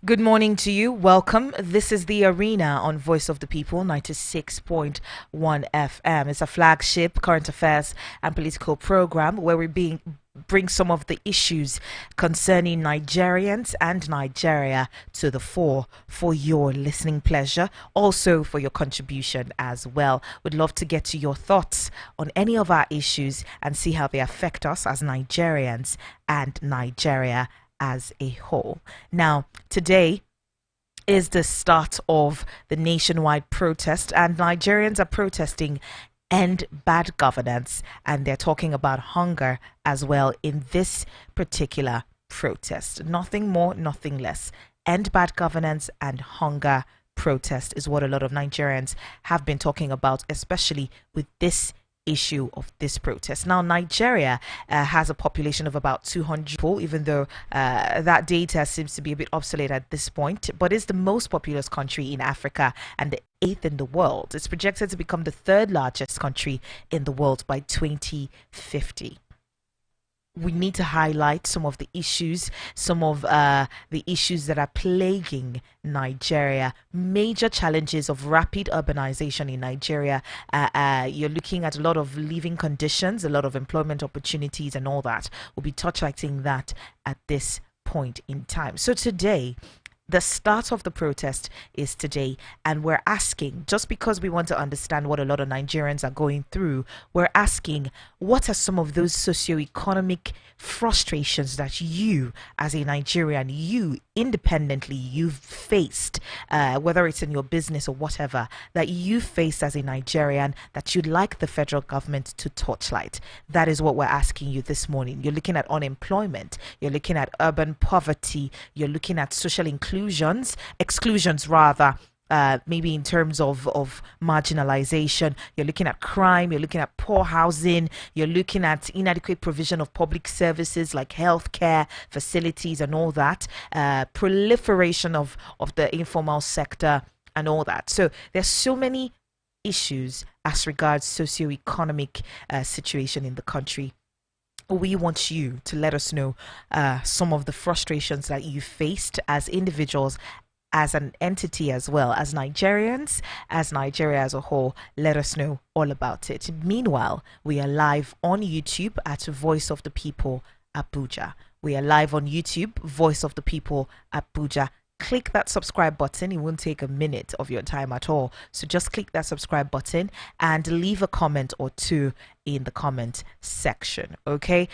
Good morning to you. Welcome. This is the Arena on Voice of the People 96.1 FM. It's a flagship current affairs and political program where bring some of the issues concerning Nigerians and Nigeria to the fore for your listening pleasure, also for your contribution as well. We'd love to get to your thoughts on any of our issues and see how they affect us as Nigerians and Nigeria as a whole. Now, today is the start of the nationwide protest, and Nigerians are protesting end bad governance, and they're talking about hunger as well in this particular protest. Nothing more, nothing less. End bad governance and hunger protest is what a lot of Nigerians have been talking about, especially with this issue of this protest. Now, Nigeria has a population of about 200 people, even though that data seems to be a bit obsolete at this point, but it's the most populous country in Africa and the eighth in the world. It's projected to become the third largest country in the world by 2050. We need to highlight some of the issues, the issues that are plaguing Nigeria. Major challenges of rapid urbanization in Nigeria. You're looking at a lot of living conditions, a lot of employment opportunities, and all that. We'll be touchlighting that at this point in time. So today, the start of the protest is today, and we're asking, just because we want to understand what a lot of Nigerians are going through, we're asking, what are some of those socioeconomic frustrations that you, as a Nigerian, you independently, you've faced, whether it's in your business or whatever, that you faced as a Nigerian that you'd like the federal government to torchlight? That is what we're asking you this morning. You're looking at unemployment, you're looking at urban poverty, you're looking at social exclusions rather, maybe in terms of marginalization. You're looking at crime, you're looking at poor housing, you're looking at inadequate provision of public services like healthcare facilities and all that, proliferation of the informal sector and all that. So there's so many issues as regards socioeconomic situation in the country. We want you to let us know some of the frustrations that you faced as individuals, as an entity, as well as Nigerians, as Nigeria as a whole. Let us know all about it. Meanwhile, we are live on YouTube at Voice of the People Abuja. We are live on YouTube, Voice of the People Abuja. Click that subscribe button. It won't take a minute of your time at all. So just click that subscribe button and leave a comment or two in the comment section. Okay.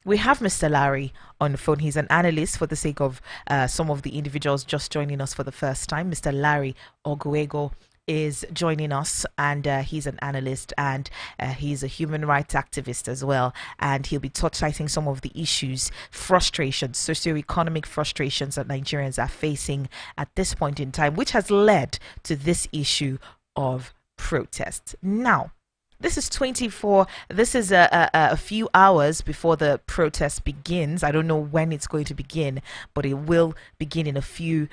We have Mr. Larry on the phone. He's an analyst, for the sake of some of the individuals just joining us for the first time. Mr. Larry Oguego is joining us, and he's an analyst, and he's a human rights activist as well, and he'll be touchlighting some of the issues, frustrations, socioeconomic frustrations that Nigerians are facing at this point in time, which has led to this issue of protests. Now, this is a few hours before the protest begins. I don't know when it's going to begin, but it will begin in a few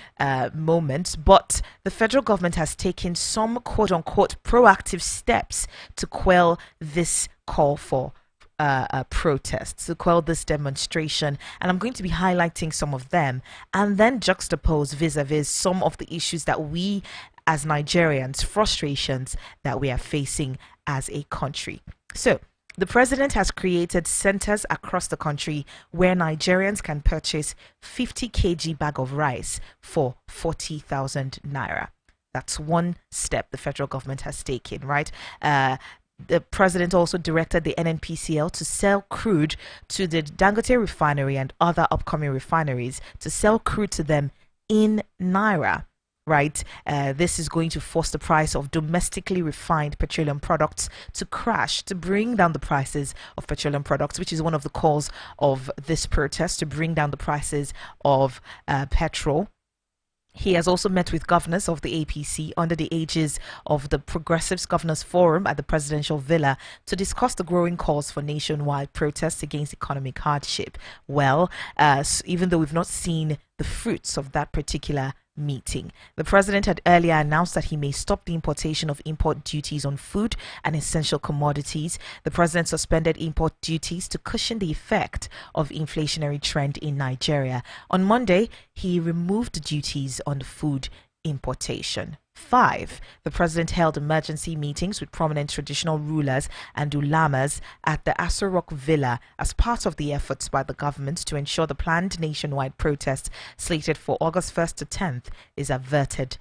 moments. But the federal government has taken some quote-unquote proactive steps to quell this call for protests, to quell this demonstration, and I'm going to be highlighting some of them and then juxtapose vis-a-vis some of the issues that we as Nigerians, frustrations that we are facing as a country. So the president has created centers across the country where Nigerians can purchase 50 kg bag of rice for 40,000 naira. That's one step the federal government has taken, right? The president also directed the NNPCL to sell crude to the Dangote refinery and other upcoming refineries, to sell crude to them in naira. Right, this is going to force the price of domestically refined petroleum products to crash, to bring down the prices of petroleum products, which is one of the calls of this protest, to bring down the prices of petrol. He has also met with governors of the APC under the aegis of the Progressives Governors Forum at the Presidential Villa to discuss the growing calls for nationwide protests against economic hardship. Well, even though we've not seen the fruits of that particular meeting. The president had earlier announced that he may stop the importation of import duties on food and essential commodities. The president suspended import duties to cushion the effect of inflationary trend in Nigeria. On Monday, he removed the duties on food importation. 5. The president held emergency meetings with prominent traditional rulers and ulamas at the Aso Rock Villa as part of the efforts by the government to ensure the planned nationwide protest slated for August 1st to 10th is averted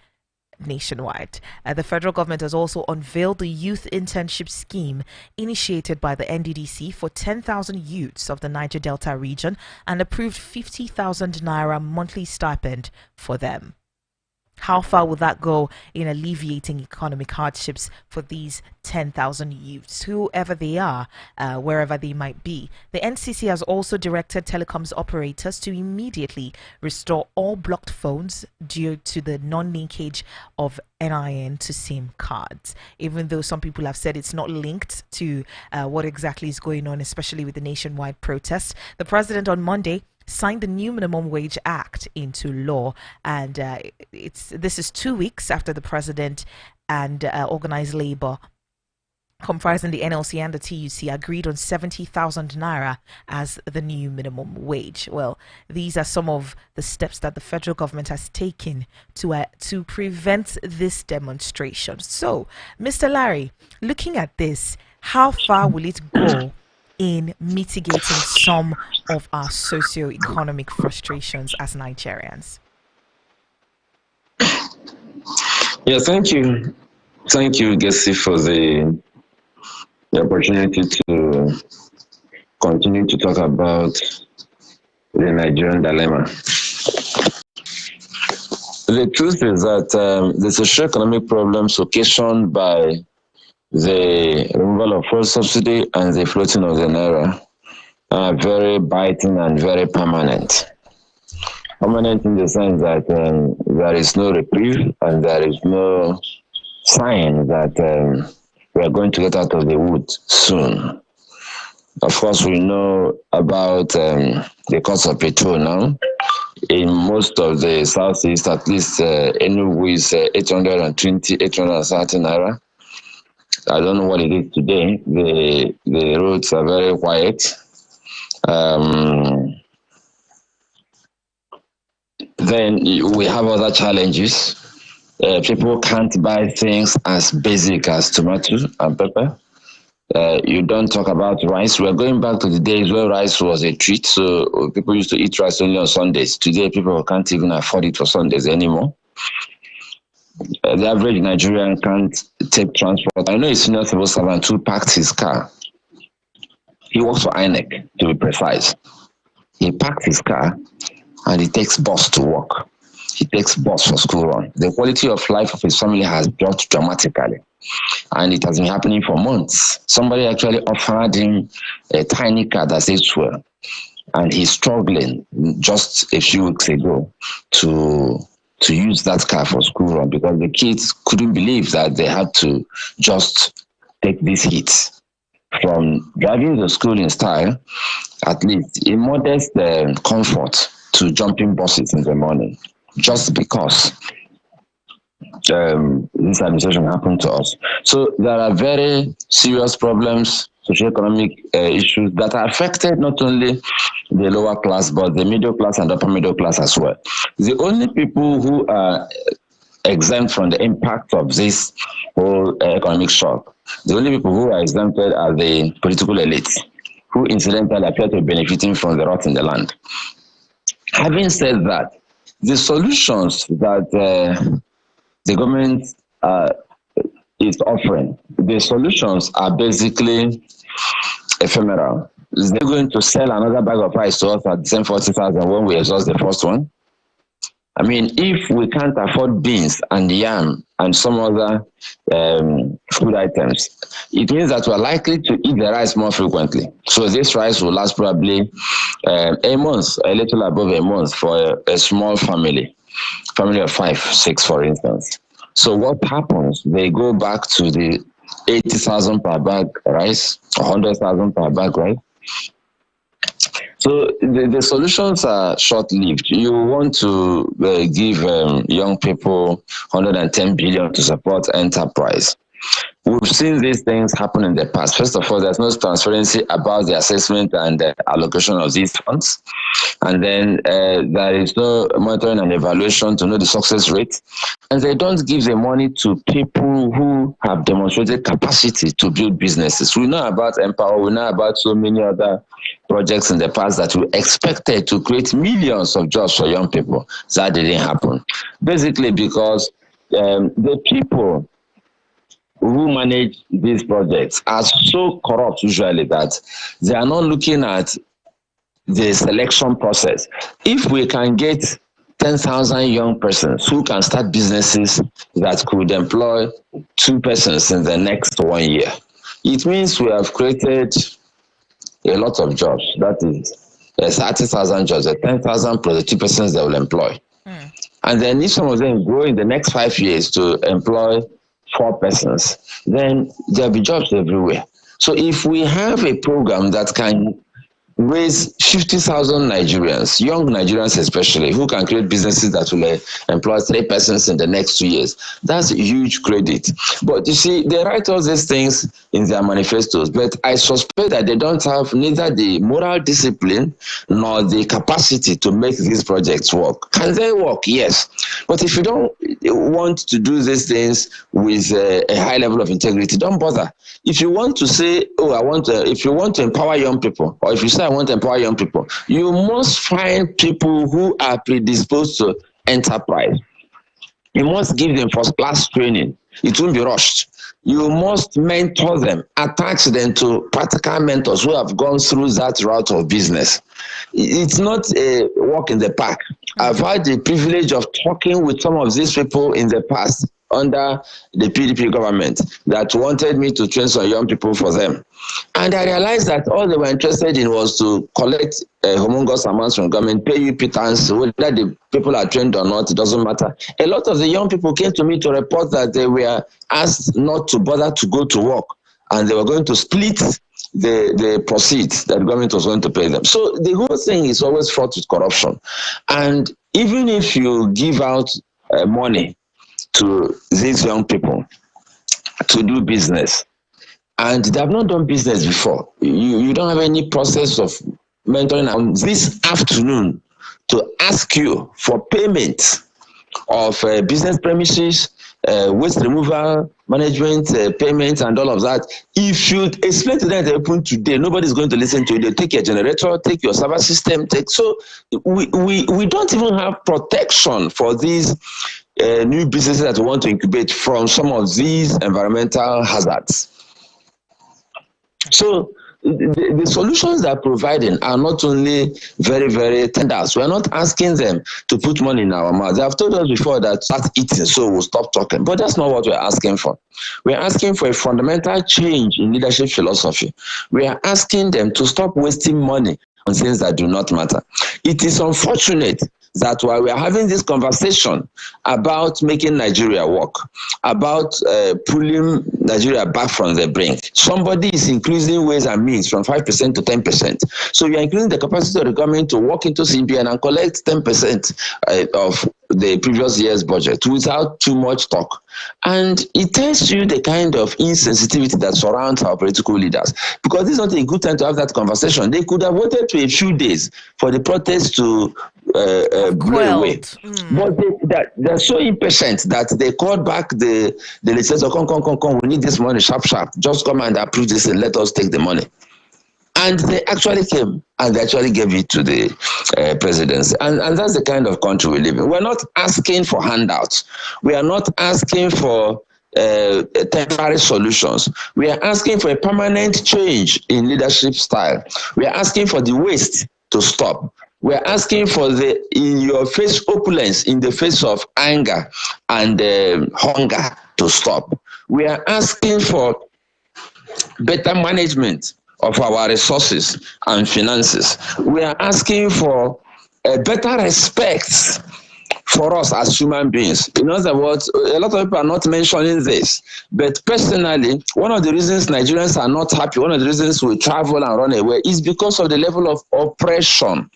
nationwide. The federal government has also unveiled the youth internship scheme initiated by the NDDC for 10,000 youths of the Niger Delta region and approved 50,000 naira monthly stipend for them. How far will that go in alleviating economic hardships for these 10,000 youths, whoever they are, wherever they might be? The NCC has also directed telecoms operators to immediately restore all blocked phones due to the non-linkage of NIN to SIM cards, even though some people have said it's not linked to what exactly is going on, especially with the nationwide protest. The president on Monday signed the new Minimum Wage Act into law, and this is 2 weeks after the president and organized labor, comprising the NLC and the TUC, agreed on 70,000 naira as the new minimum wage. Well, these are some of the steps that the federal government has taken to prevent this demonstration. So, Mr. Larry, looking at this, how far will it go in mitigating some of our socio-economic frustrations as Nigerians? Yeah, thank you. Thank you, Gessi, for the opportunity to continue to talk about the Nigerian dilemma. The truth is that the socio-economic problems occasioned by the removal of fuel subsidy and the floating of the naira are very biting and very permanent. Permanent in the sense that there is no reprieve and there is no sign that we are going to get out of the wood soon. Of course, we know about the cost of petrol now. In most of the southeast, at least Enugu is 820, 830 naira. I don't know what it is today. The roads are very quiet. Then we have other challenges. People can't buy things as basic as tomato and pepper. You don't talk about rice. We're going back to the days where rice was a treat. So people used to eat rice only on Sundays. Today, people can't even afford it for Sundays anymore. The average Nigerian can't take transport. I know a senior civil servant who parked his car. He works for INEC, to be precise. He parked his car and he takes bus to work. He takes bus for school run. The quality of life of his family has dropped dramatically. And it has been happening for months. Somebody actually offered him a tiny car that says fuel. And he's struggling just a few weeks ago to use that car for school run because the kids couldn't believe that they had to just take this hit from driving to school in style, at least in modest comfort, to jumping buses in the morning, just because this administration happened to us. So there are very serious problems, socio-economic issues that are affected not only the lower class, but the middle class and upper middle class as well. The only people who are exempt from the impact of this whole economic shock, the only people who are exempted are the political elites, who incidentally appear to be benefiting from the rot in the land. Having said that, the solutions that the government is offering, the solutions are basically ephemeral. They're going to sell another bag of rice to us at the same 40,000 when we exhaust the first one. I mean, if we can't afford beans and yam and some other food items, it means that we're likely to eat the rice more frequently. So this rice will last probably a month, a little above a month for a small family of 5, 6, for instance. So what happens? They go back to the 80,000 per bag rice, 100,000 per bag rice. So the solutions are short-lived. You want to give young people 110 billion to support enterprise. We've seen these things happen in the past. First of all, there's no transparency about the assessment and the allocation of these funds. And then there is no monitoring and evaluation to know the success rate. And they don't give the money to people who have demonstrated capacity to build businesses. We know about Empower, we know about so many other projects in the past that we expected to create millions of jobs for young people. That didn't happen. Basically because the people who manage these projects are so corrupt usually that they are not looking at the selection process. If we can get 10,000 young persons who can start businesses that could employ 2 persons in the next 1 year, it means we have created a lot of jobs. That is 30,000 jobs, 10,000 plus the 2 persons they will employ. And then if some of them grow in the next 5 years to employ 4 persons, then there'll be jobs everywhere. So if we have a program that can raise 50,000 Nigerians, young Nigerians especially, who can create businesses that will employ 3 persons in the next 2 years, that's a huge credit. But you see, they write all these things in their manifestos, but I suspect that they don't have neither the moral discipline nor the capacity to make these projects work. Can they work? Yes. But if you don't want to do these things with a high level of integrity, don't bother. If you want to say, if you want to empower young people, or if you say I want to empower young people, you must find people who are predisposed to enterprise. You must give them first-class training. It won't be rushed. You must mentor them, attach them to practical mentors who have gone through that route of business. It's not a walk in the park. I've had the privilege of talking with some of these people in the past under the PDP government that wanted me to train some young people for them. And I realized that all they were interested in was to collect humongous amounts from government, pay you pittance, whether the people are trained or not, it doesn't matter. A lot of the young people came to me to report that they were asked not to bother to go to work, and they were going to split the proceeds that the government was going to pay them. So the whole thing is always fraught with corruption. And even if you give out money to these young people to do business, and they have not done business before, you don't have any process of mentoring on this afternoon to ask you for payment of business premises, waste removal, management, payments, and all of that. If you explain to them that open today, nobody's going to listen to you. They take your generator, take your server system, so we don't even have protection for these new businesses that we want to incubate from some of these environmental hazards. So the solutions they're providing are not only very, very tender. We're not asking them to put money in our mouth. They have told us before that start eating, so we'll stop talking. But that's not what we're asking for. We're asking for a fundamental change in leadership philosophy. We are asking them to stop wasting money on things that do not matter. It is unfortunate that while we are having this conversation about making Nigeria work, about pulling Nigeria back from the brink, somebody is increasing ways and means from 5% to 10%. So you are increasing the capacity of the government to walk into CBN and collect 10% of the previous year's budget without too much talk. And it tells you the kind of insensitivity that surrounds our political leaders. Because this is not a good time to have that conversation. They could have waited to a few days for the protest to blow away. But they're so impatient that they called back the legislature, come, we need this money, sharp. Just come and approve this and let us take the money. And they actually came and they actually gave it to the presidency. And that's the kind of country we live in. We're not asking for handouts. We are not asking for temporary solutions. We are asking for a permanent change in leadership style. We are asking for the waste to stop. We are asking for the in-your-face opulence in the face of anger and hunger to stop. We are asking for better management of our resources and finances. We are asking for a better respect for us as human beings. In other words, a lot of people are not mentioning this. But personally, one of the reasons Nigerians are not happy, one of the reasons we travel and run away is because of the level of oppression.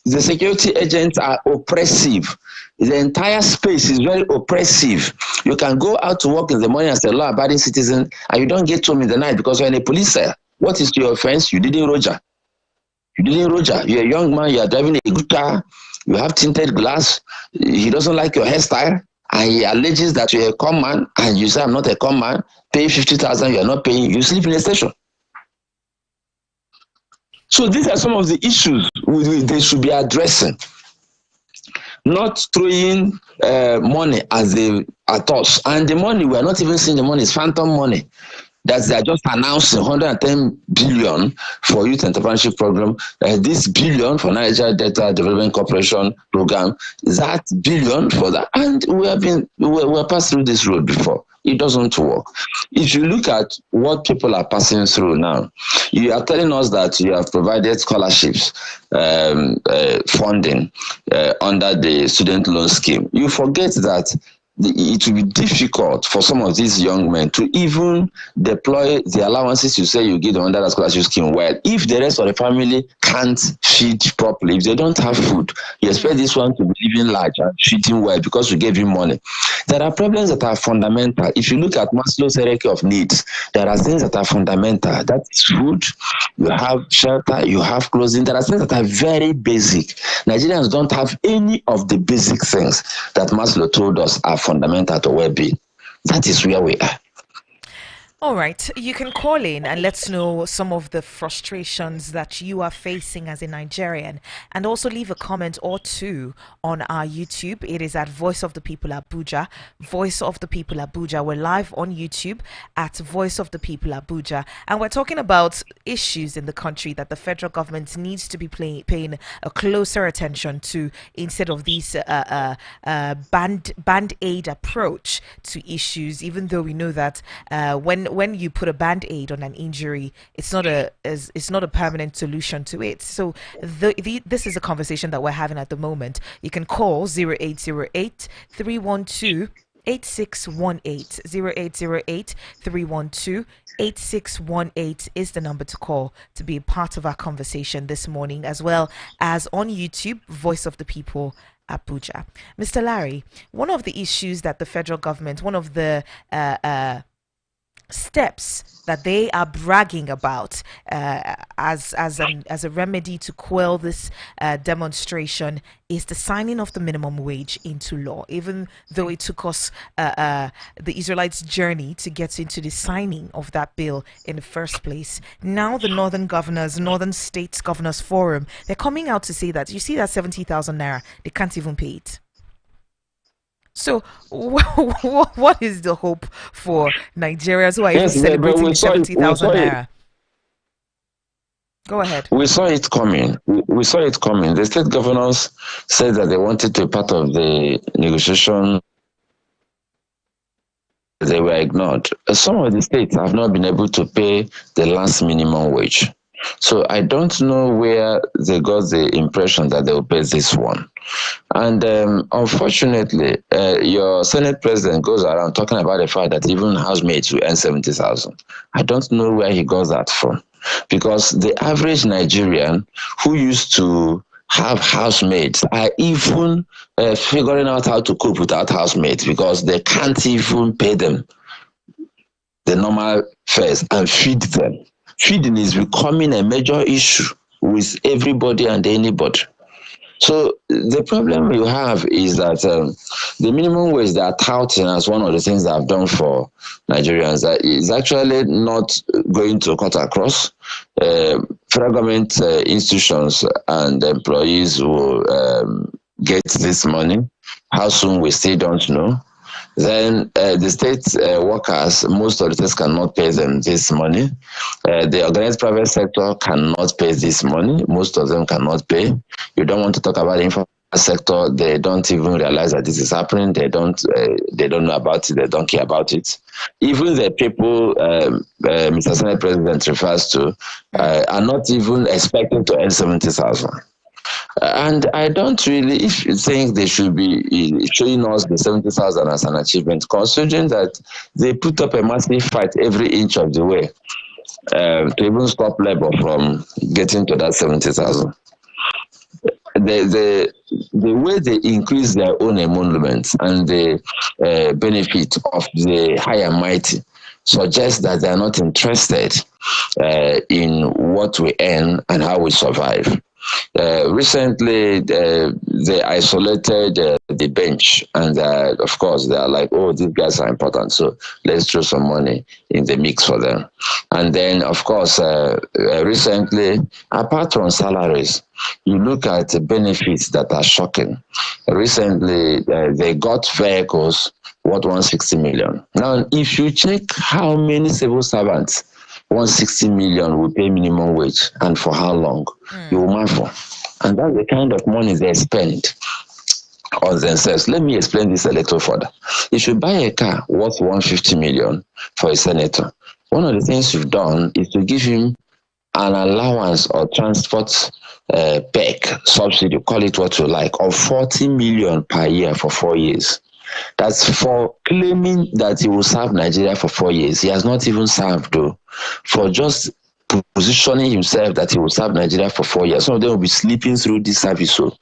The security agents are oppressive. The entire space is very oppressive. You can go out to work in the morning as a law-abiding citizen and you don't get home in the night because you're in a police cell. What is your offense? You didn't roger. You're a young man, you are driving a good car, you have tinted glass, he doesn't like your hairstyle, and he alleges that you're a con man, and you say, I'm not a con man, pay 50,000, you're not paying, you sleep in a station. So these are some of the issues they should be addressing. Not throwing money at us. And the money, we're not even seeing the money, it's phantom money. That they are just announcing 110 billion for youth entrepreneurship program. This billion for Nigeria Data Development Corporation program, that billion for that. And we have passed through this road before. It doesn't work. If you look at what people are passing through now, you are telling us that you have provided scholarships, funding under the student loan scheme. You forget that it will be difficult for some of these young men to even deploy the allowances you say you give them under the scholarship scheme well. If the rest of the family can't feed properly, if they don't have food, you expect this one to be living large and feeding well because you gave him money. There are problems that are fundamental. If you look at Maslow's hierarchy of needs, there are things that are fundamental. That is food, you have shelter, you have clothing. There are things that are very basic. Nigerians don't have any of the basic things that Maslow told us are fundamental to well-being. That is where we are. All right, you can call in and let us know some of the frustrations that you are facing as a Nigerian, and also leave a comment or two on our YouTube. It is at Voice of the People Abuja. Voice of the People Abuja. We're live on YouTube at Voice of the People Abuja, and we're talking about issues in the country that the federal government needs to be paying a closer attention to, instead of this band-aid approach to issues. Even though we know that when you put a band-aid on an injury, it's not a permanent solution to it. So this is a conversation that we're having at the moment. You can call 0808 312 8618. 0808 312 8618 is the number to call to be a part of our conversation this morning, as well as on YouTube, Voice of the People Abuja. Mr. Larry, one of the issues that the federal government, one of the steps that they are bragging about as a remedy to quell this demonstration is the signing of the minimum wage into law. Even though it took us the Israelites' journey to get into the signing of that bill in the first place, now the Northern States Governors Forum, they're coming out to say that, you see that 70,000 naira, they can't even pay it. So, what is the hope for Nigerians who are even celebrating 70,000 naira? Go ahead. We saw it coming. We saw it coming. The state governors said that they wanted to be part of the negotiation. They were ignored. Some of the states have not been able to pay the last minimum wage. So I don't know where they got the impression that they will pay this one. And unfortunately, your Senate president goes around talking about the fact that even housemates will earn 70,000. I don't know where he got that from, because the average Nigerian who used to have housemates are even figuring out how to cope without housemates, because they can't even pay them the normal fares and feed them. Feeding is becoming a major issue with everybody and anybody. So the problem you have is that the minimum wage they are touting as one of the things they have done for Nigerians is actually not going to cut across. Federal government institutions and employees will get this money. How soon, we still don't know. Then the state workers, most of the states cannot pay them this money. The organized private sector cannot pay this money. Most of them cannot pay. You don't want to talk about the informal sector. They don't even realize that this is happening. They don't know about it. They don't care about it. Even the people Mr. Senate President refers to are not even expecting to earn 70,000. And I don't really think they should be showing us the 70,000 as an achievement, considering that they put up a massive fight every inch of the way to even stop Labour from getting to that 70,000. The way they increase their own emoluments and the benefit of the high and mighty suggests that they are not interested in what we earn and how we survive. Recently, they isolated the bench, and of course, they are like, oh, these guys are important, so let's throw some money in the mix for them. And then, of course, recently, apart from salaries, you look at the benefits that are shocking. Recently, they got vehicles worth 160 million. Now, if you check how many civil servants 160 million will pay minimum wage, and for how long, you will marvel. And that's the kind of money they spend on themselves. Let me explain this a little further. If you buy a car worth 150 million for a senator, one of the things you've done is to give him an allowance or transport PEC subsidy, call it what you like, of 40 million per year for 4 years. That's for claiming that he will serve Nigeria for 4 years. He has not even served, though, for just positioning himself that he will serve Nigeria for 4 years. Some of them will be sleeping through this service. So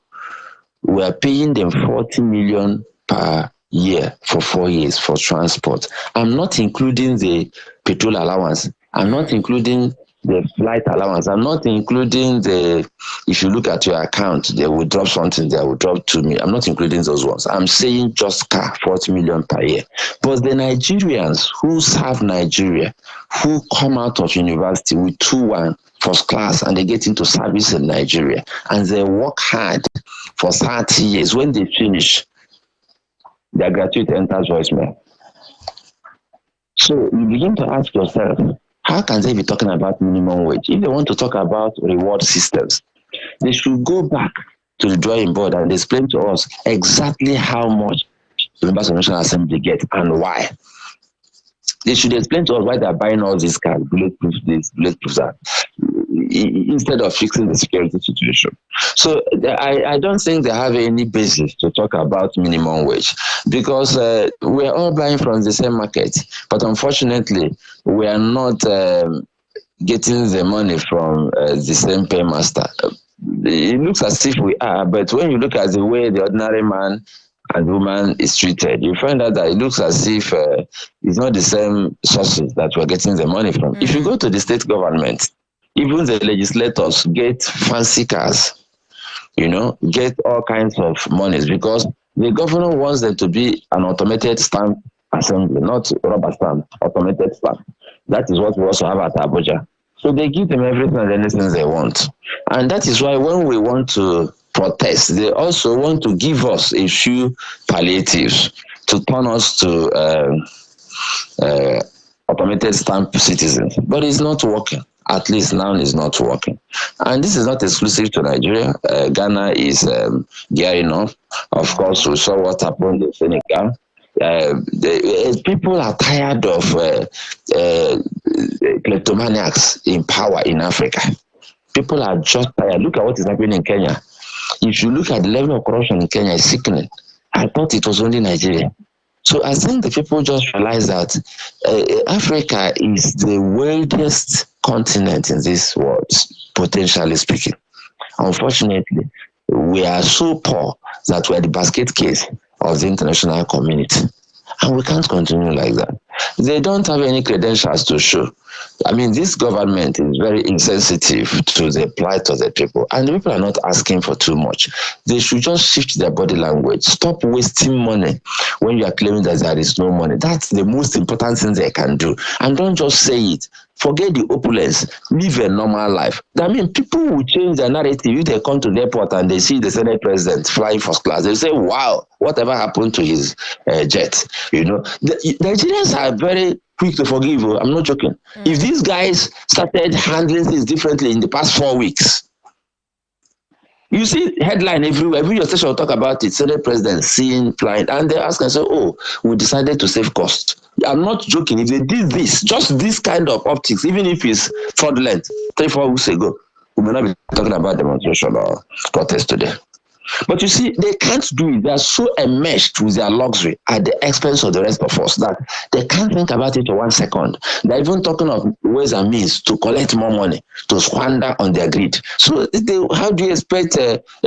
we are paying them 40 million per year for 4 years for transport. I'm not including the petrol allowance. I'm not including the flight allowance. I'm not including if you look at your account, they will drop something, they will drop to me. I'm not including those ones. I'm saying just car, 40 million per year. But the Nigerians who serve Nigeria, who come out of university with 2-1 first class and they get into service in Nigeria and they work hard for 30 years, when they finish, their gratuity enters voicemail. So you begin to ask yourself, how can they be talking about minimum wage? If they want to talk about reward systems, they should go back to the drawing board and explain to us exactly how much the members of the National Assembly get and why. They should explain to us why they're buying all these cars, bulletproof this, bulletproof that, instead of fixing the security situation. So I don't think they have any basis to talk about minimum wage, because we're all buying from the same market. But unfortunately, we are not getting the money from the same paymaster. It looks as if we are, but when you look at the way the ordinary man and woman is treated, you find out that it looks as if it's not the same sources that we're getting the money from. If you go to the state government, even the legislators get fancy cars, get all kinds of monies, because the governor wants them to be an automated stamp assembly, not rubber stamp, automated stamp. That is what we also have at Abuja. So they give them everything and anything they want. And that is why when we want to protest, they also want to give us a few palliatives to turn us to automated stamp citizens. But it's not working. At least now it's not working. And this is not exclusive to Nigeria. Ghana is gearing up. Of course, we saw what happened in Senegal. People are tired of kleptomaniacs in power in Africa. People are just tired. Look at what is happening in Kenya. If you look at the level of corruption in Kenya, it's sickening. I thought it was only Nigeria. So I think the people just realize that Africa is the wealthiest continent in this world, potentially speaking. Unfortunately, we are so poor that we're the basket case of the international community. And we can't continue like that. They don't have any credentials to show. I mean, this government is very insensitive to the plight of the people. And the people are not asking for too much. They should just shift their body language. Stop wasting money when you are claiming that there is no money. That's the most important thing they can do. And don't just say it. Forget the opulence. Live a normal life. I mean, people will change their narrative if they come to the airport and they see the Senate president flying first class. They say, wow, whatever happened to his jet? The Nigerians are very quick to forgive. I'm not joking. If these guys started handling things differently in the past 4 weeks, you see headline everywhere. Every station will talk about it. Senate president seen flying, and they ask and say, "Oh, we decided to save cost." I'm not joking. If they did this, just this kind of optics, even if it's fraudulent, 3-4 weeks ago, we may not be talking about demonstration or protest today. But you see, they can't do it. They are so enmeshed with their luxury at the expense of the rest of us that they can't think about it for 1 second. They're even talking of ways and means to collect more money, to squander on their greed. So how do you expect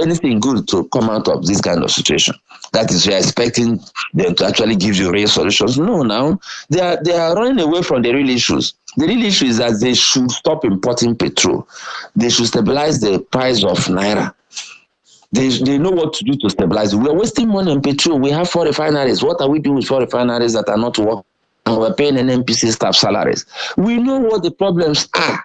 anything good to come out of this kind of situation? That is, you're expecting them to actually give you real solutions? No, now they are running away from the real issues. The real issue is that they should stop importing petrol. They should stabilize the price of naira. They know what to do to stabilize it. We're wasting money on petrol. We have 4 refineries. What are we doing with 4 refineries that are not working? And we're paying NNPC staff salaries. We know what the problems are.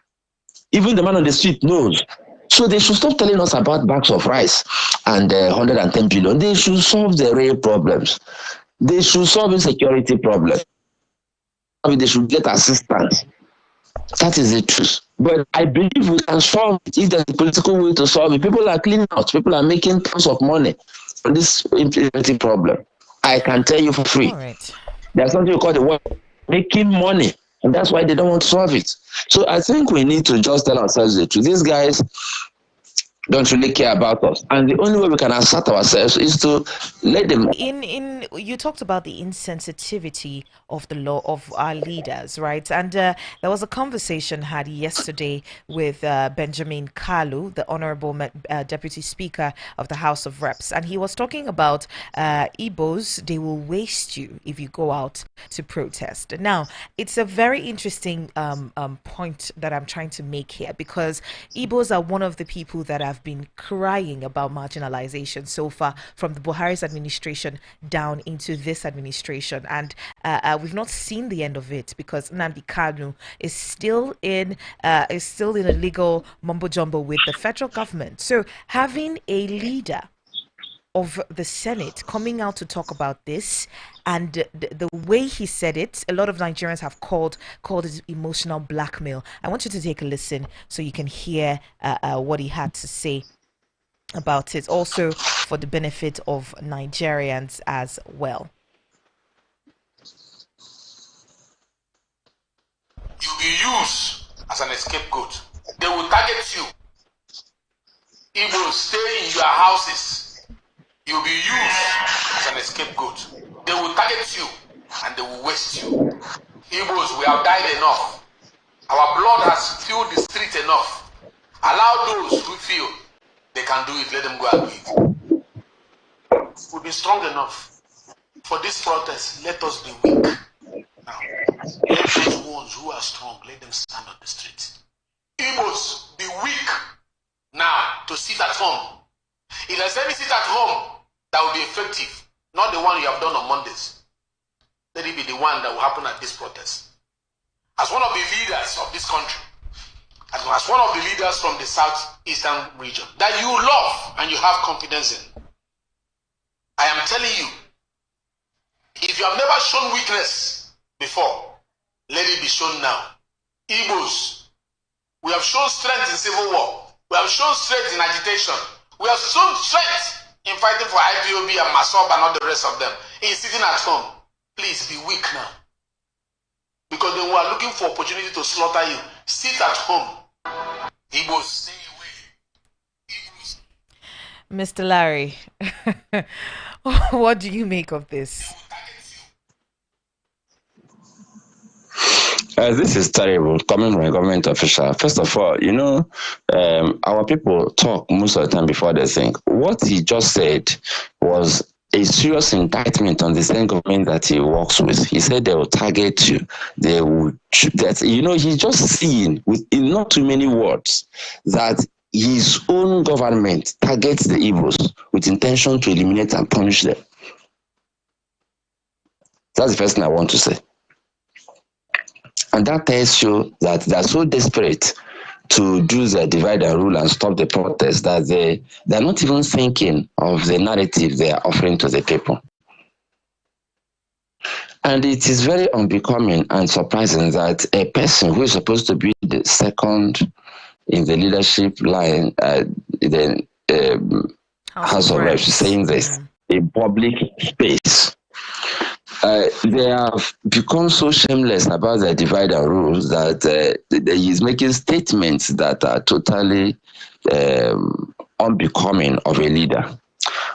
Even the man on the street knows. So they should stop telling us about bags of rice and 110 billion. They should solve the real problems. They should solve insecurity problems. They should get assistance. That is the truth. But I believe we can solve it if there's a political will to solve it. People are cleaning out. People are making tons of money on this implementing problem. I can tell you for free. All right. There's something we call the word making money. And that's why they don't want to solve it. So I think we need to just tell ourselves the truth. These guys don't really care about us. And the only way we can assert ourselves is to let them. In you talked about the insensitivity of the law of our leaders, right? And there was a conversation had yesterday with Benjamin Kalu, the Honorable Deputy Speaker of the House of Reps, and he was talking about Igbos. They will waste you if you go out to protest. Now, it's a very interesting point that I'm trying to make here, because Igbos are one of the people that have been crying about marginalization so far from the Buhari's administration down into this administration, and we've not seen the end of it, because Nnamdi Kanu is still in a legal mumbo jumbo with the federal government. So having a leader of the Senate coming out to talk about this, and the way he said it, a lot of Nigerians have called it emotional blackmail. I want you to take a listen so you can hear what he had to say about it, also for the benefit of Nigerians as well. You'll be used as an scapegoat. They will target you. It will stay in your houses. You'll be used as an scapegoat. They will target you and they will waste you. Igbos, we have died enough. Our blood has filled the street enough. Allow those who feel they can do it, let them go and do it. We'll be strong enough. For this protest, let us be weak. Now, let those ones who are strong, let them stand on the street. Igbos, be weak now to sit at home. If there's any sit at home that will be effective, not the one you have done on Mondays, let it be the one that will happen at this protest. As one of the leaders of this country, as one of the leaders from the southeastern region that you love and you have confidence in, I am telling you, if you have never shown weakness before, let it be shown now. Igbos, we have shown strength in civil war. We have shown strength in agitation. We have shown strength in fighting for IPOB and MASOB and all the rest of them. In sitting at home, please be weak now. Because they were looking for opportunity to slaughter you. Sit at home. Igbos, stay away. Igbos. Mr. Larry, what do you make of this? This is terrible coming from a government official. First of all, our people talk most of the time before they think. What he just said was a serious indictment on the same government that he works with. He said they will target you. They would, he's just seeing in not too many words that his own government targets the Igbos with intention to eliminate and punish them. That's the first thing I want to say. And that tells you that they're so desperate to do the divide and rule and stop the protest that they're not even thinking of the narrative they are offering to the people. And it is very unbecoming and surprising that a person who is supposed to be the second in the leadership line in the House of Reps saying this in public space. They have become so shameless about the divide and rules that he's making statements that are totally unbecoming of a leader.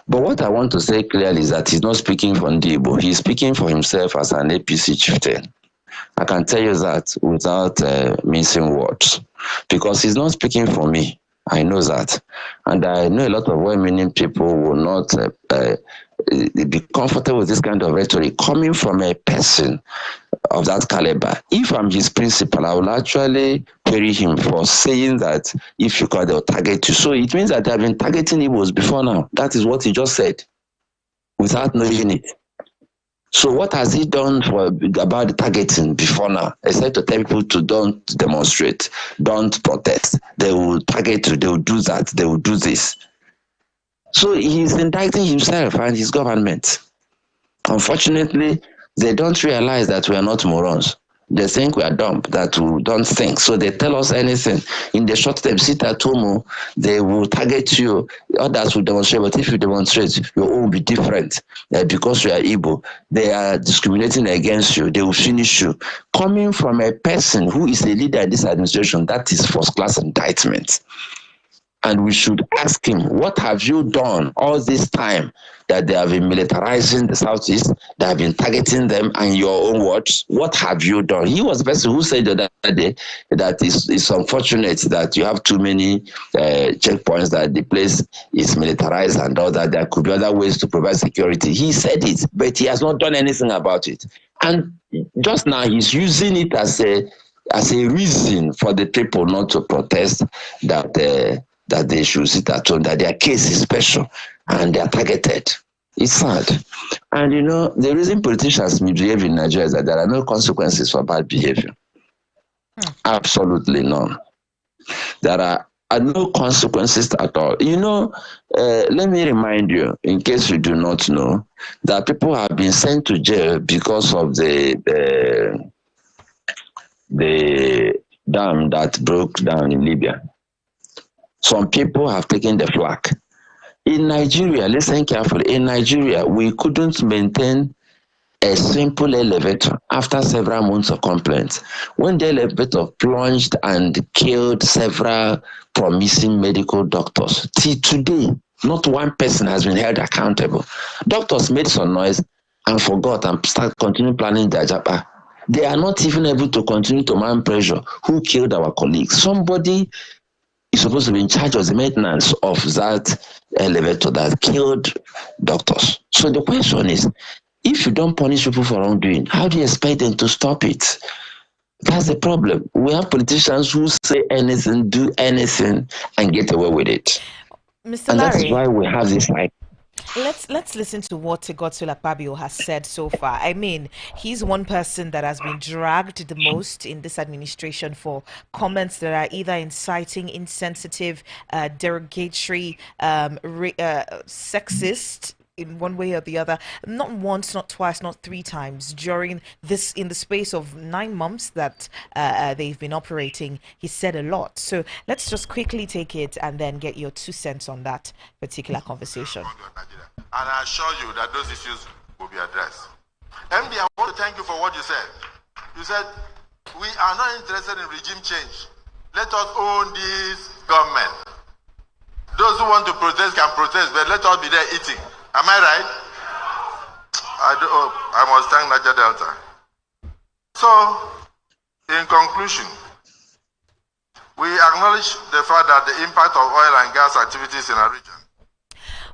But what I want to say clearly is that he's not speaking for Ndibo. He's speaking for himself as an APC chieftain. I can tell you that without missing words, because he's not speaking for me. I know that, and I know a lot of well-meaning people will not be comfortable with this kind of rhetoric coming from a person of that caliber. If I'm his principal, I will actually query him for saying that if you call, they'll target you. So it means that they have been targeting Igbos before now. That is what he just said, without knowing it. So what has he done about the targeting before now? Except to tell people to don't demonstrate, don't protest. They will target you, they will do that, they will do this. So he's indicting himself and his government. Unfortunately, they don't realize that we are not morons. They think we are dumb, that we don't think. So they tell us anything. In the short term, sit at home, they will target you. Others will demonstrate, but if you demonstrate, your own will be different. Because you are Igbo, they are discriminating against you. They will finish you. Coming from a person who is a leader in this administration, that is first-class indictment. And we should ask him, what have you done all this time that they have been militarizing the Southeast, they have been targeting them, and your own words, what have you done? He was the person who said the other day that it's unfortunate that you have too many checkpoints, that the place is militarized and all that. There could be other ways to provide security. He said it, but he has not done anything about it. And just now he's using it as a reason for the people not to protest, that they should sit at home, that their case is special and they are targeted. It's sad. And the reason politicians misbehave in Nigeria is that there are no consequences for bad behavior. Absolutely none. There are no consequences at all. Let me remind you, in case you do not know, that people have been sent to jail because of the dam that broke down in Libya. Some people have taken the flag. In Nigeria, listen carefully, in Nigeria, we couldn't maintain a simple elevator after several months of complaints. When the elevator plunged and killed several promising medical doctors, till today, not one person has been held accountable. Doctors made some noise and forgot and continue planning their japa. They are not even able to continue to man pressure who killed our colleagues. Somebody is supposed to be in charge of the maintenance of that elevator that killed doctors. So the question is, if you don't punish people for wrongdoing, how do you expect them to stop it? That's the problem. We have politicians who say anything, do anything, and get away with it. Mr. And Larry, that's why we have this Let's listen to what Akpabio has said so far. I mean, he's one person that has been dragged the most in this administration for comments that are either inciting, insensitive, derogatory, sexist, in one way or the other, not once, not twice, not three times during this, in the space of 9 months that they've been operating. He said a lot. So let's just quickly take it and then get your 2 cents on that particular conversation. And I assure you that those issues will be addressed. MD, I want to thank you for what you said. You said, we are not interested in regime change. Let us own this government. Those who want to protest can protest, but let us be there eating. Am I right? I must thank Niger Delta. So, in conclusion, we acknowledge the fact that the impact of oil and gas activities in our region.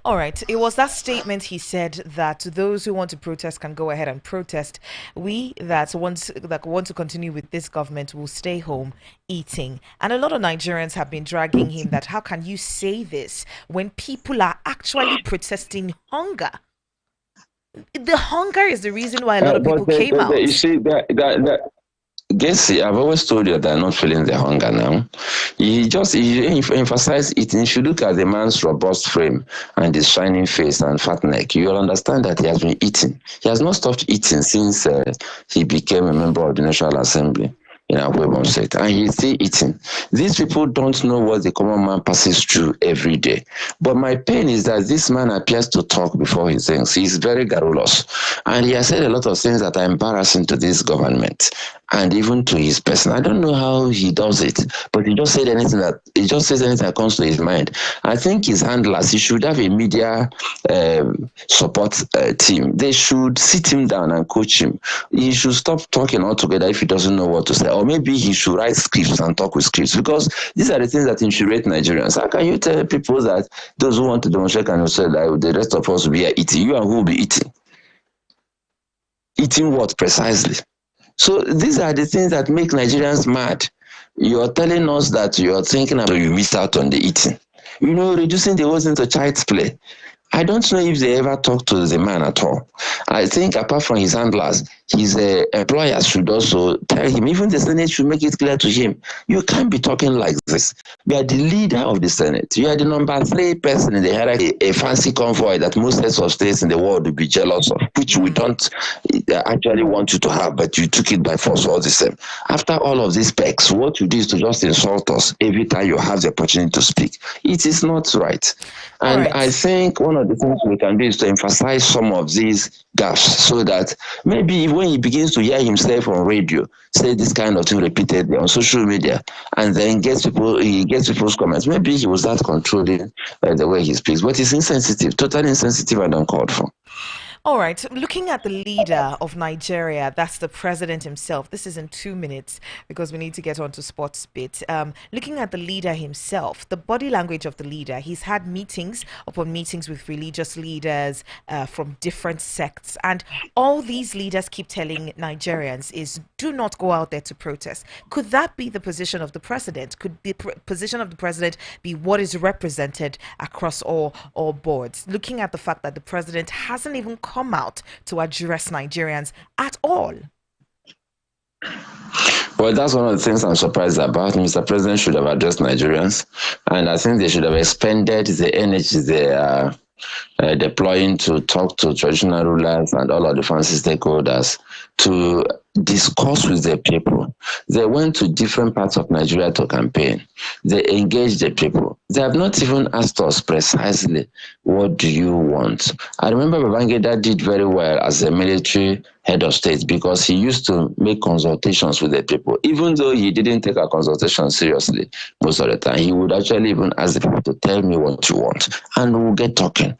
All right. It was that statement he said that those who want to protest can go ahead and protest. We that want to continue with this government will stay home eating. And a lot of Nigerians have been dragging him that how can you say this when people are actually protesting hunger? The hunger is the reason why a lot of people came out. You see, Gessi, I've always told you that I'm not feeling the hunger now. He emphasized it. If you look at the man's robust frame and his shining face and fat neck, you'll understand that he has been eating. He has not stopped eating since he became a member of the National Assembly. in Akpabio State, and he's still eating. These people don't know what the common man passes through every day. But my pain is that this man appears to talk before he thinks. He's very garrulous, and he has said a lot of things that are embarrassing to this government and even to his person. I don't know how he does it, but he just says anything that comes to his mind. I think his handlers, he should have a media support team. They should sit him down and coach him. He should stop talking altogether if he doesn't know what to say, or maybe he should write scripts and talk with scripts, because these are the things that infuriate Nigerians. How can you tell people that those who want to demonstrate can say that the rest of us will be eating? You and who will be eating? Eating what precisely? So these are the things that make Nigerians mad. You're telling us that you're thinking about you missed out on the eating. Reducing the whole thing to child's play. I don't know if they ever talk to the man at all. I think apart from his handlers, his employers should also tell him, even the Senate should make it clear to him, you can't be talking like this. You are the leader of the Senate. You are the number 3 person in the hierarchy, a fancy convoy that most heads of states in the world would be jealous of, which we don't actually want you to have, but you took it by force all the same. After all of these perks, what you do is to just insult us every time you have the opportunity to speak. It is not right. And right. I think one of the things we can do is to emphasize some of these gaps, so that maybe when he begins to hear himself on radio say this kind of thing repeatedly on social media, and then he gets people's comments, maybe he will start controlling the way he speaks. But it's insensitive, totally insensitive and uncalled for. All right, looking at the leader of Nigeria, that's the president himself. This is in 2 minutes because we need to get on to sports bit. Looking at the leader himself, the body language of the leader, he's had meetings upon meetings with religious leaders from different sects. And all these leaders keep telling Nigerians is do not go out there to protest. Could that be the position of the president? Could the position of the president be what is represented across all boards? Looking at the fact that the president hasn't even come out to address Nigerians at all. Well, that's one of the things I'm surprised about. Mr. President should have addressed Nigerians, and I think they should have expended the energy they are deploying to talk to traditional rulers and all of the fancy stakeholders to discuss with the people. They went to different parts of Nigeria to campaign. They engaged the people. They have not even asked us precisely, what do you want? I remember Babangida did very well as a military head of state because he used to make consultations with the people. Even though he didn't take our consultation seriously most of the time, he would actually even ask the people to tell me what you want, and we'll get talking.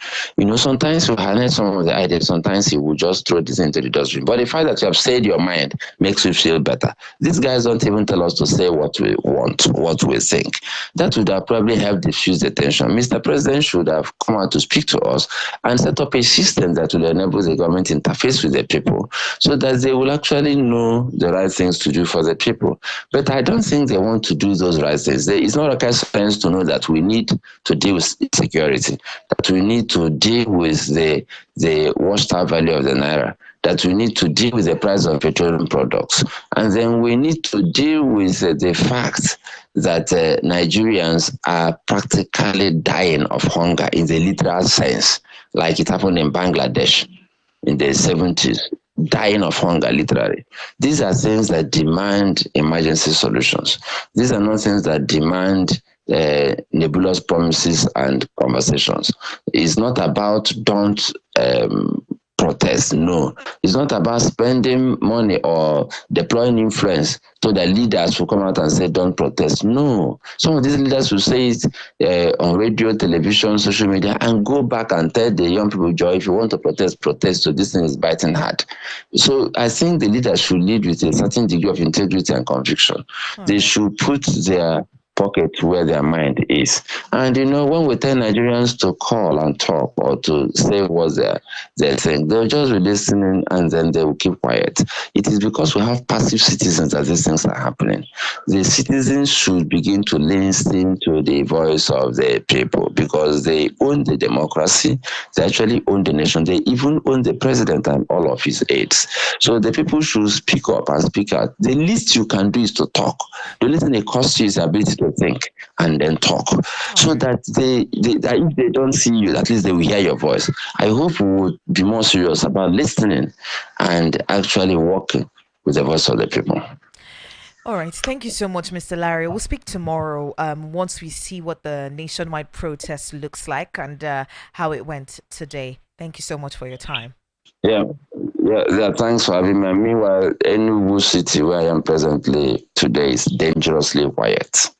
Sometimes we harness some of the ideas, sometimes he will just throw this into the dustbin. But the fact that you have said your mind makes you feel better. These guys don't even tell us to say what we want, what we think. That would have probably helped diffuse the tension. Mr. President should have come out to speak to us and set up a system that will enable the government interface with the people so that they will actually know the right things to do for the people. But I don't think they want to do those right things. It's not rocket science to know that we need to deal with security, that we need to deal with the watchtower value of the naira, that we need to deal with the price of petroleum products. And then we need to deal with the fact that Nigerians are practically dying of hunger in the literal sense, like it happened in Bangladesh in the 70s, dying of hunger, literally. These are things that demand emergency solutions. These are not things that demand nebulous promises and conversations. It's not about don't protest. No, it's not about spending money or deploying influence so that leaders will come out and say don't protest. No, some of these leaders will say it on radio, television, social media, and go back and tell the young people, Joy, if you want to protest, protest. So this thing is biting hard. So I think the leaders should lead with a certain degree of integrity and conviction. They should put their pocket where their mind is. And when we tell Nigerians to call and talk or to say what they're saying, they'll just be listening and then they will keep quiet. It is because we have passive citizens that these things are happening. The citizens should begin to listen to the voice of the people because they own the democracy, they actually own the nation, they even own the president and all of his aides. So the people should speak up and speak out. The least you can do is to talk. The only thing it costs you is the ability to think and then talk, so that that if they don't see you, at least they will hear your voice. I hope we would be more serious about listening and actually working with the voice of the people. All right. Thank you so much, Mr. Larry. We'll speak tomorrow once we see what the nationwide protest looks like and how it went today. Thank you so much for your time. Yeah, yeah. Thanks for having me. Meanwhile, Enugu City, where I am presently today, is dangerously quiet.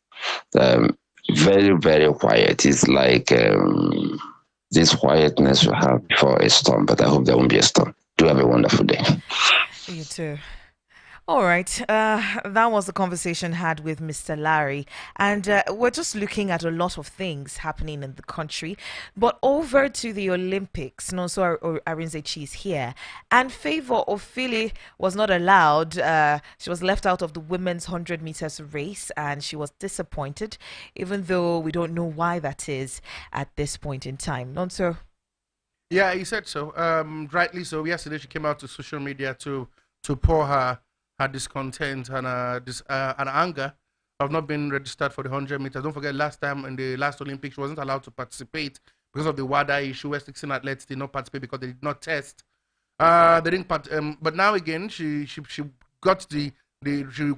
Um, very, very quiet. It's like this quietness we have before a storm, but I hope there won't be a storm. Do have a wonderful day. You too. All right, that was the conversation had with Mr. Larry, and we're just looking at a lot of things happening in the country. But over to the Olympics, no, so Arinzechi is here, and Favor Ofili was not allowed. She was left out of the women's 100 meters race, and she was disappointed, even though we don't know why that is at this point in time. Not so. Yeah, he said so. Rightly so. Yesterday she came out to social media to pour her discontent and and anger of not being registered for the 100 meters. Don't forget, last time in the last Olympics, she wasn't allowed to participate because of the WADA issue, where 16 athletes did not participate because they did not test. They didn't but now again, she got she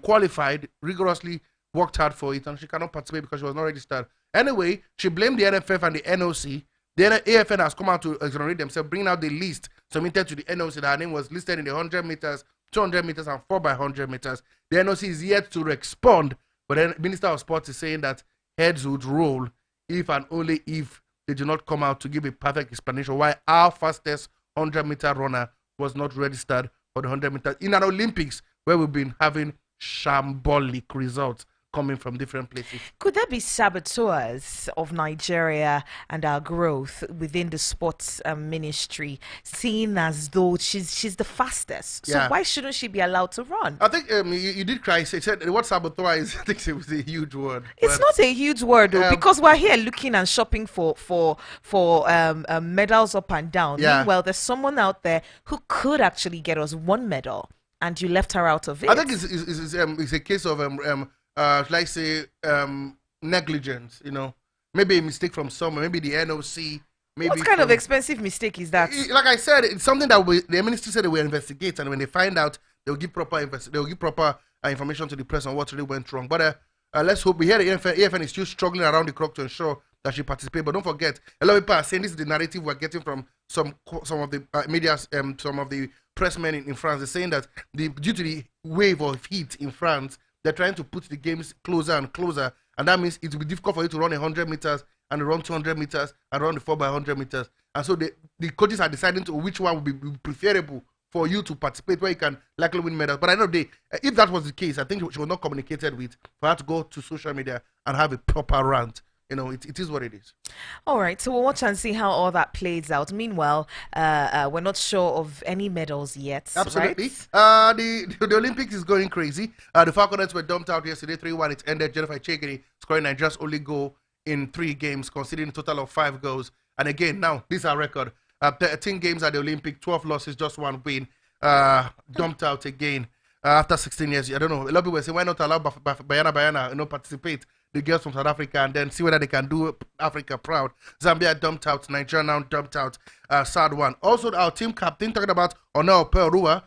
qualified, rigorously worked hard for it, and she cannot participate because she was not registered. Anyway, she blamed the NFF and the NOC. The AFN has come out to exonerate themselves, bringing out the list submitted to the NOC that her name was listed in the 100 meters, 200 meters, and 4x100 meters. The NOC is yet to respond, but then Minister of Sports is saying that heads would roll if and only if they do not come out to give a perfect explanation why our fastest 100-meter runner was not registered for the 100 meters in an Olympics where we've been having shambolic results coming from different places. Could there be saboteurs of Nigeria and our growth within the sports ministry, seeing as though she's the fastest? So why shouldn't she be allowed to run? I think you did cry. She said what saboteur is. I think it was a huge word. It's not a huge word though, because we're here looking and shopping for medals up and down. Yeah. Meanwhile, there's someone out there who could actually get us one medal, and you left her out of it. I think it's a case of like say negligence, maybe a mistake from somewhere, maybe the NOC. Maybe what kind of expensive mistake is that? Like I said, it's something that the ministry said they will investigate, and when they find out, they'll give proper information to the press on what really went wrong. But let's hope. We hear the AFN is still struggling around the clock to ensure that she participates. But don't forget, a lot of people are saying this is the narrative we're getting from some of the media, some of the pressmen in France. They're saying that due to the wave of heat in France, they're trying to put the games closer and closer, and that means it will be difficult for you to run 100 meters and run 200 meters and run the 4x100 meters. And so the coaches are deciding to which one would be preferable for you to participate, where you can likely win medals. But I know if that was the case, I think she was not communicated with for her to go to social media and have a proper rant. It is what it is. All right, so we'll watch and see how all that plays out. Meanwhile, we're not sure of any medals yet. Absolutely. Right? The Olympics is going crazy. The Falconets were dumped out yesterday, 3-1. It ended. Jennifer Chegiri scoring Nigeria's only goal in 3 games, considering a total of 5 goals. And again, now, this is our record. 13 games at the Olympic, 12 losses, just 1 win. Dumped out again after 16 years. I don't know. A lot of people were saying, why not allow Bayana participate? The girls from South Africa, and then see whether they can do Africa proud. Zambia dumped out, Nigeria now dumped out. Sad one. Also, our team captain, talking about Onel Perua,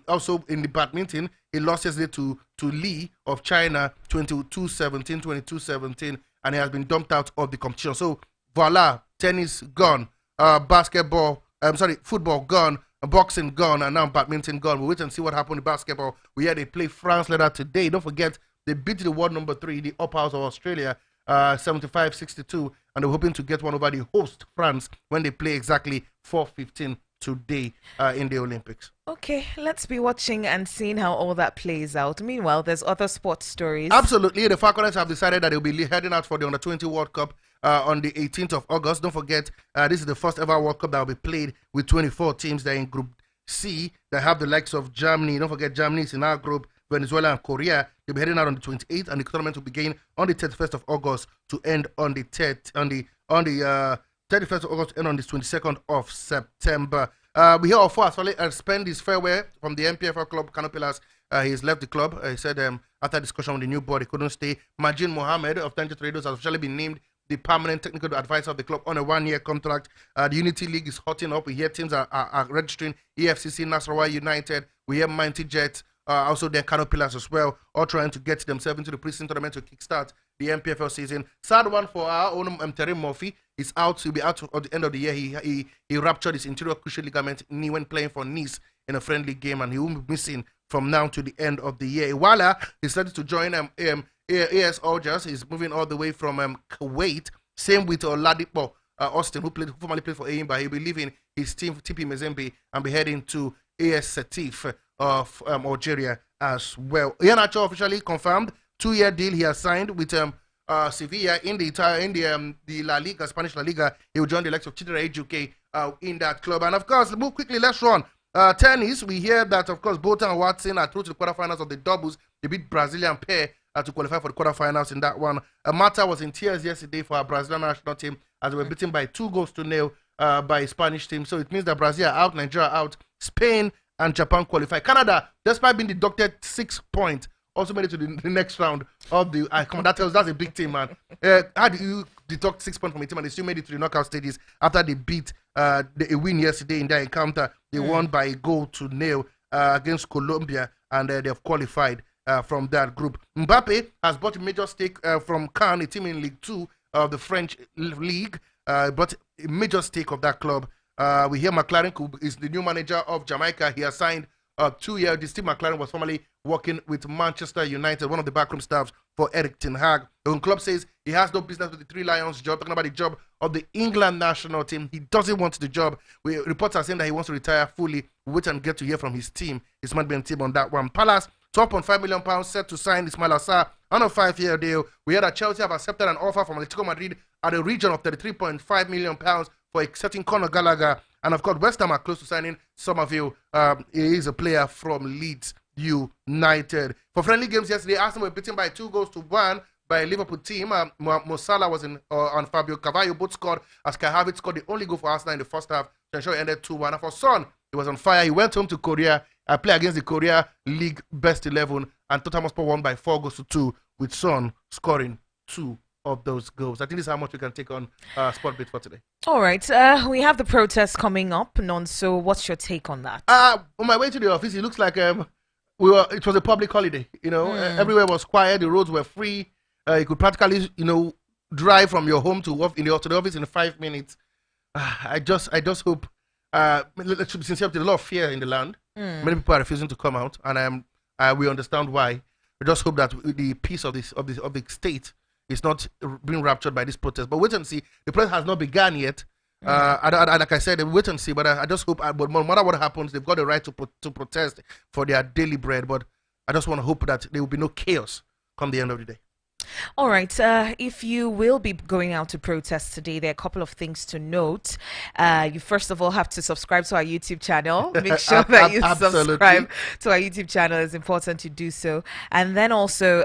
also in the badminton, he lost yesterday to Lee of China, 22-17, and he has been dumped out of the competition. So, voila, tennis gone, football gone, boxing gone, and now badminton gone. We'll wait and see what happened in basketball. We had they play France later today. Don't forget, they beat the world number 3, the Up House of Australia, 75-62, and they're hoping to get one over the host, France, when they play exactly 4:15 today in the Olympics. Okay, let's be watching and seeing how all that plays out. Meanwhile, there's other sports stories. Absolutely. The Falconets have decided that they'll be heading out for the Under-20 World Cup on the 18th of August. Don't forget, this is the first ever World Cup that will be played with 24 teams. They're in Group C. They have the likes of Germany. Don't forget, Germany is in our group. Venezuela and Korea. They'll be heading out on the 28th, and the tournament will begin on the 31st of August to end on the 31st of August and on the 22nd of September. We hear of spend his farewell from the MPFL club Canopilas. He's left the club. He said after discussion with the new board, he couldn't stay. Majin Mohammed of Tanjit Raiders has officially been named the permanent technical advisor of the club on a 1-year contract. The Unity League is hotting up. We hear teams are registering EFCC, Nasarawa United. We hear Mighty Jets also their Canopilas as well, all trying to get themselves into the preseason tournament to kickstart the MPFL season. Sad one for our own Terry Murphy. He's out. He'll be out at the end of the year. He ruptured his anterior cruciate ligament knee when playing for Nice in a friendly game, and he will be missing from now to the end of the year. Iwala decided to join AS Algiers. He's moving all the way from Kuwait. Same with Oladipo Austin, who formerly played for Aimba. He'll be leaving his team, TP Mazembe, and be heading to AS Setif of Algeria as well. Iheanacho officially confirmed 2-year deal he has signed with Sevilla in the La Liga, Spanish La Liga. He will join the likes of Chidera Ejuke in that club. And of course, move quickly, let's run. Tennis, we hear that, of course, Bolton and Watson are through to the quarterfinals of the doubles. They beat Brazilian pair to qualify for the quarterfinals in that one. Mata was in tears yesterday for our Brazilian national team as they were beaten by 2-0 by a Spanish team. So it means that Brazil are out, Nigeria are out, Spain and Japan qualify. Canada, despite being deducted 6 points, also made it to the next round of the. That's a big team, man. How do you deduct 6 points from a team and they still made it to the knockout stages after they beat a win yesterday in their encounter? They won by a 1-0 against Colombia, and they've qualified from that group. Mbappe has bought a major stake from Cannes, a team in League 2 of the French League, bought a major stake of that club. We hear McLaren is the new manager of Jamaica. He has signed 2 years. Steve McLaren was formerly working with Manchester United, one of the backroom staffs for Eric Ten Hag. The club says he has no business with the Three Lions job, talking about the job of the England national team. He doesn't want the job. Reports are saying that he wants to retire fully. We'll wait and get to hear from his team, his management team on that one. Palace, £12.5 million set to sign Ismail Assar on a 5-year deal. We heard that Chelsea have accepted an offer from Atletico Madrid at a region of £33.5 million for accepting Conor Gallagher. And of course, West Ham are close to signing Somerville. He is a player from Leeds United. For friendly games yesterday, Arsenal were beaten by 2-1 by a Liverpool team. Mo Salah was on Fabio Carvalho. Both scored as Kai Havertz scored the only goal for Arsenal in the first half to ensure it ended 2-1. And for Son, he was on fire. He went home to Korea. I play against the Korea League Best 11, and Tottenham Hotspur won by 4-2 with Son scoring 2 of those goals. I think this is how much we can take on Sportbit for today. All right. We have the protest coming up, Nonso. What's your take on that? On my way to the office, it looks like it was a public holiday. Everywhere was quiet. The roads were free. You could practically, drive from your home to the office in 5 minutes. I just hope. Let's be sincere. There's a lot of fear in the land. Many people are refusing to come out, and we understand why. We just hope that the peace of the state is not being raptured by this protest. But wait and see. The protest has not begun yet. Like I said, wait and see. But I just hope. But no matter what happens, they've got the right to protest for their daily bread. But I just want to hope that there will be no chaos come the end of the day. All right. If you will be going out to protest today, there are a couple of things to note. You first of all have to subscribe to our YouTube channel. Make sure that you subscribe to our YouTube channel. It's important to do so. And then also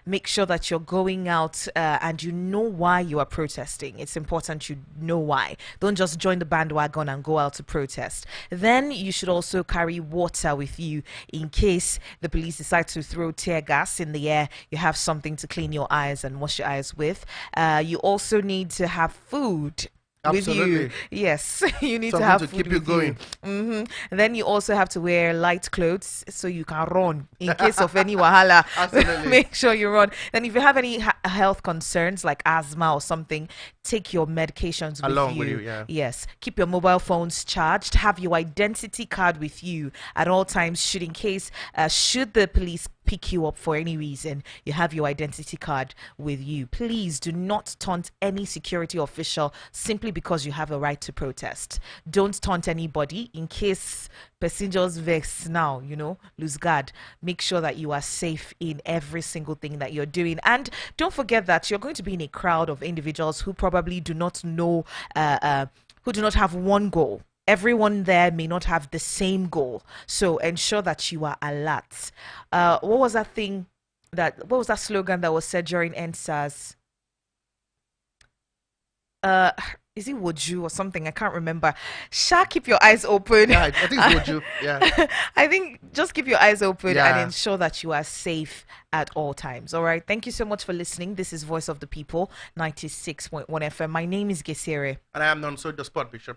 make sure that you're going out and you know why you are protesting. It's important you know why. Don't just join the bandwagon and go out to protest. Then you should also carry water with you in case the police decide to throw tear gas in the air. You have something to clean your eyes and wash your eyes with. You also need to have food with you. Yes, you need something to have to food keep you with going. And then you also have to wear light clothes so you can run in case of any wahala. Absolutely. Make sure you run. Then if you have any health concerns like asthma or something, take your medications Along with you. with you, yeah. Yes, keep your mobile phones charged. Have your identity card with you at all times. Should the police pick you up for any reason, you have your identity card with you. Please do not taunt any security official simply because you have a right to protest. Don't taunt anybody in case passengers vex now, lose guard. Make sure that you are safe in every single thing that you're doing. And don't forget that you're going to be in a crowd of individuals who probably do not know, who do not have one goal. Everyone there may not have the same goal. So ensure that you are alert. What was that slogan that was said during NSAS? Is it Woju or something? I can't remember. Keep your eyes open. Yeah, I think it's Woju. Yeah. I think just keep your eyes open and ensure that you are safe at all times. All right. Thank you so much for listening. This is Voice of the People, 96.1 FM. My name is Gesere. And I am Nonso, the Sport Bishop.